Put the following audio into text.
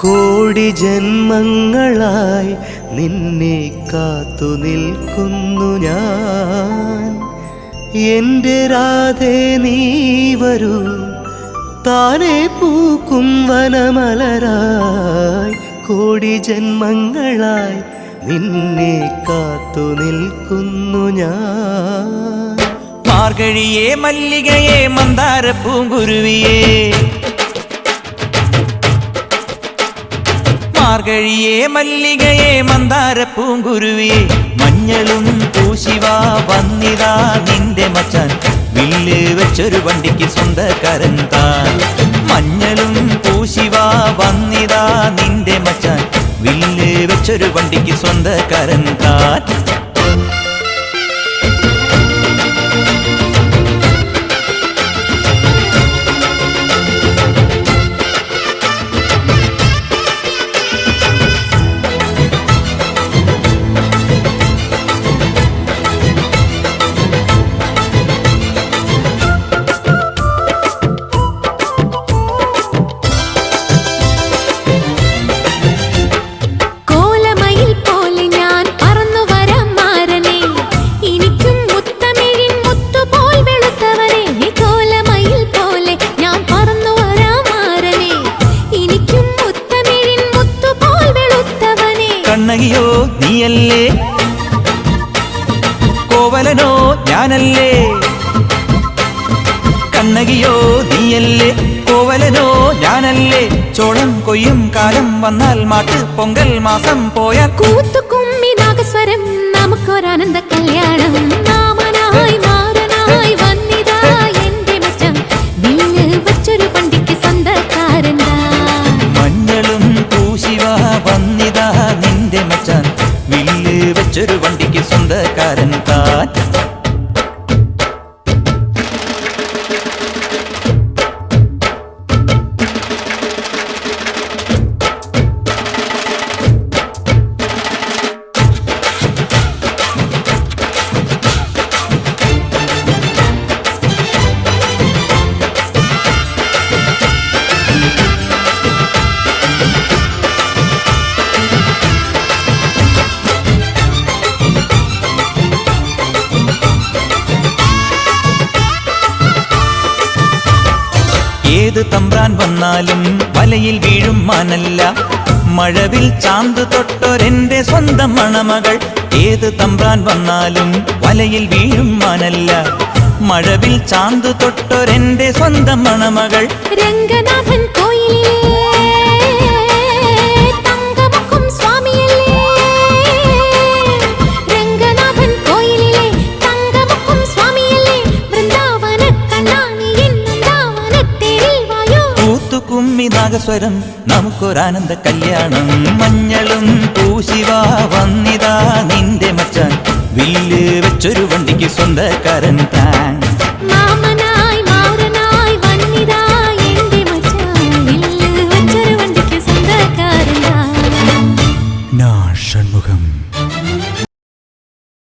കോടി ജന്മങ്ങളായി നിന്നെ കാത്തു നിൽക്കുന്നു ഞാൻ. എൻ്റെ രാധേ നീ വരൂ, താനെ പൂക്കും വനമലരായി. കോടി ജന്മങ്ങളായി നിന്നെ കാത്തു നിൽക്കുന്നു ഞാൻ. മാർഗഴിയേ മല്ലികയെ മന്ദാര പൂങ്കുരുവിയേ, മാർഗഴിയേ മല്ലികയെ മന്ദാര പൂങ്കുരുവിയേ. മഞ്ഞളും പൂശിവാ വന്നിതാ നിന്റെ മച്ചാൻ, വില്ല് വെച്ചൊരു വണ്ടിക്ക് സ്വന്തക്കാരൻ താൻ. മഞ്ഞളും പൂശിവാ വന്നിതാ നിന്റെ മച്ചാൻ, വില്ല് വെച്ചൊരു വണ്ടിക്ക് സ്വന്തക്കാരൻ താൻ. കണ്ണകിയോ നീയല്ലേ, കോവലനോ ഞാനല്ലേ. കണ്ണകിയോ നീയല്ലേ, കോവലനോ ഞാനല്ലേ. ചോളം കൊയ്യും കാലം വന്നാൽ മാട്ട് പൊങ്കൽ മാസം പോയാൽ കൂത്തുകുമ്മി നാഗസ്വരം നമുക്കൊരാനന്ദ കല്യാണം. നാമനായി മാറനായി വന്നിതാ എന്റെ മച്ചാൻ, വില്ല് വെച്ചൊരു വണ്ടിക്ക് സ്വന്തക്കാരൻ. മഞ്ഞളും പൂശിവാ വന്നിതാ നിന്റെ മച്ചാൻ, വില്ല് വെച്ചൊരു വണ്ടിക്ക് സ്വന്തക്കാരൻ താൻ. ഏത് തമ്പ്രാൻ വന്നാലും വലയിൽ വീഴും മാനല്ല, മഴവിൽ ചാന്ത് തൊട്ടൊരെന്റെ സ്വന്തം മണമകൾ. ഏത് തമ്പ്രാൻ വന്നാലും വലയിൽ വീഴും മാനല്ല, മഴവിൽ ചാന്ത് തൊട്ടൊരെന്റെ സ്വന്തം മണമകൾ. രംഗനാഥൻ കോയിലേ തങ്കമുഖം സ്വാമിയല്ലേ, രംഗനാഥൻ കോയിലേ തങ്കമുഖം സ്വാമിയല്ലേ. വൃന്ദാവന കണ്ണാനി കൂത്തുകുമ്മി നാഗസ്വരം നമുക്കൊരാനന്ദ കല്യാണം. മഞ്ഞളും